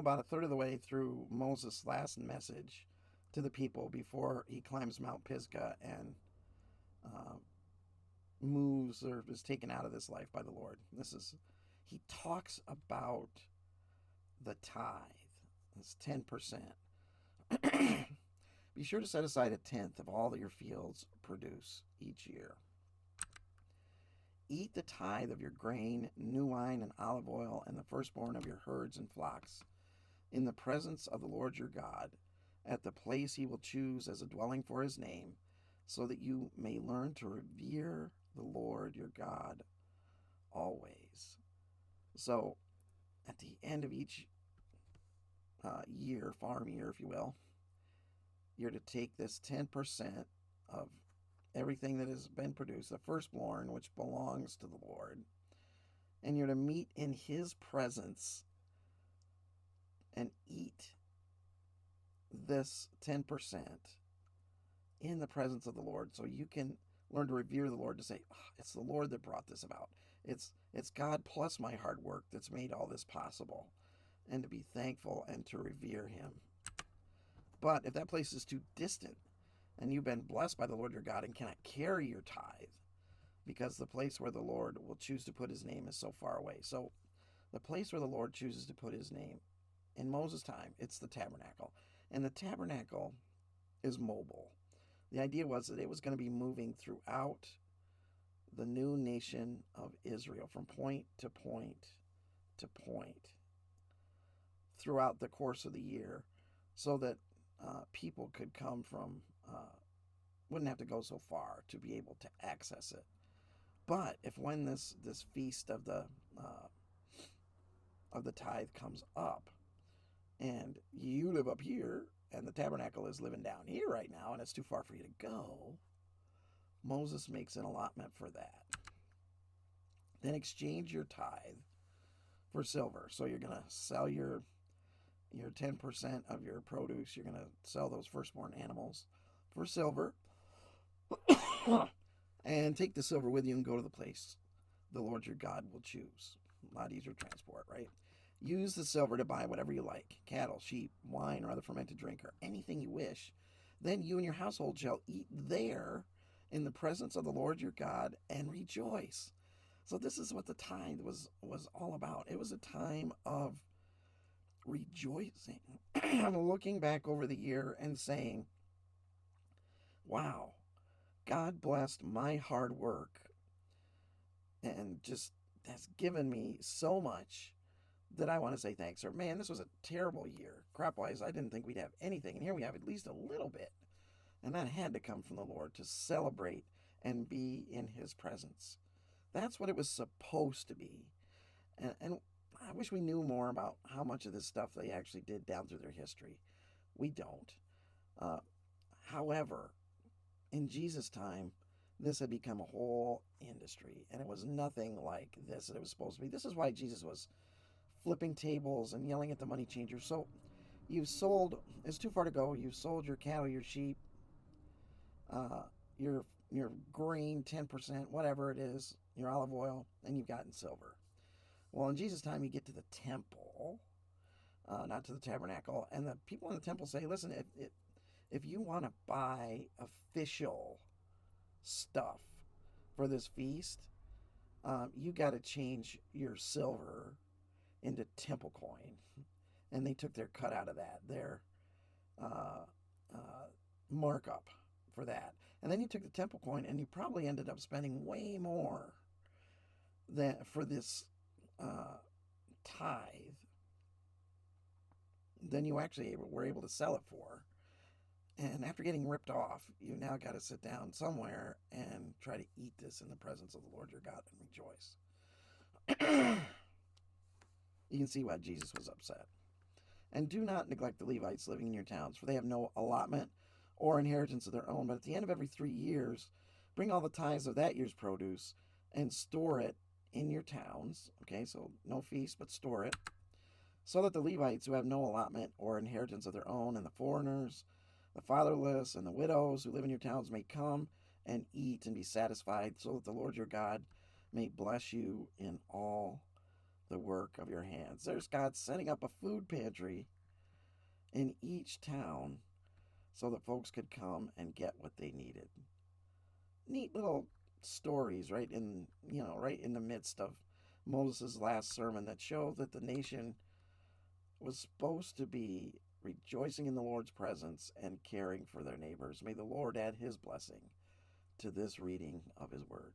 about a third of the way through Moses' last message to the people before he climbs Mount Pisgah and uh, moves or is taken out of this life by the Lord. He talks about the tithe. It's 10%. Be sure to set aside a tenth of all that your fields produce each year. Eat the tithe of your grain, new wine, and olive oil, and the firstborn of your herds and flocks, in the presence of the Lord your God, at the place he will choose as a dwelling for his name, so that you may learn to revere the Lord your God always. So, at the end of each year, farm year, if you will, you're to take this 10% of everything that has been produced, the firstborn, which belongs to the Lord, and you're to meet in his presence and eat this 10% in the presence of the Lord, so you can learn to revere the Lord, to say, oh, it's the Lord that brought this about. It's God plus my hard work that's made all this possible, and to be thankful and to revere him. But if that place is too distant and you've been blessed by the Lord your God and cannot carry your tithe, because the place where the Lord will choose to put his name is so far away. So the place where the Lord chooses to put his name, in Moses' time, it's the tabernacle. And the tabernacle is mobile. The idea was that it was going to be moving throughout the new nation of Israel from point to point to point throughout the course of the year, so that people could come from, wouldn't have to go so far to be able to access it. But if when this feast of the tithe comes up, and you live up here, and the tabernacle is living down here right now, and it's too far for you to go, Moses makes an allotment for that. Then exchange your tithe for silver. So you're going to sell your 10% of your produce. You're going to sell those firstborn animals for silver. And take the silver with you and go to the place the Lord your God will choose. A lot easier transport, right? Use the silver to buy whatever you like, cattle, sheep, wine, or other fermented drink, or anything you wish. Then you and your household shall eat there in the presence of the Lord your God and rejoice. So this is what the tithe was all about. It was a time of rejoicing. I'm looking back over the year and saying, wow, God blessed my hard work and just has given me so much that I want to say thanks. Or, man, this was a terrible year. Crop-wise, I didn't think we'd have anything. And here we have at least a little bit. And that had to come from the Lord, to celebrate and be in his presence. That's what it was supposed to be. And I wish we knew more about how much of this stuff they actually did down through their history. We don't. However, in Jesus' time, this had become a whole industry, and it was nothing like this that it was supposed to be. This is why Jesus was flipping tables and yelling at the money changers. So you've sold, it's too far to go, you've sold your cattle, your sheep, your grain, 10%, whatever it is, your olive oil, and you've gotten silver. Well, in Jesus' time, you get to the temple, not to the tabernacle, and the people in the temple say, listen, if you want to buy official stuff for this feast, you got to change your silver into temple coin. And they took their cut out of that, their markup for that. And then you took the temple coin, and you probably ended up spending way more than for this tithe than you actually were able to sell it for. And after getting ripped off, you now got to sit down somewhere and try to eat this in the presence of the Lord your God and rejoice. You can see why Jesus was upset. And do not neglect the Levites living in your towns, for they have no allotment or inheritance of their own. But at the end of every 3 years, bring all the tithes of that year's produce and store it in your towns. Okay, so no feast, but store it, so that the Levites who have no allotment or inheritance of their own, and the foreigners, the fatherless, and the widows who live in your towns may come and eat and be satisfied, so that the Lord your God may bless you in all the work of your hands. There's God setting up a food pantry in each town so that folks could come and get what they needed. Neat little stories right in the midst of Moses' last sermon that show that the nation was supposed to be rejoicing in the Lord's presence and caring for their neighbors. May the Lord add his blessing to this reading of his word.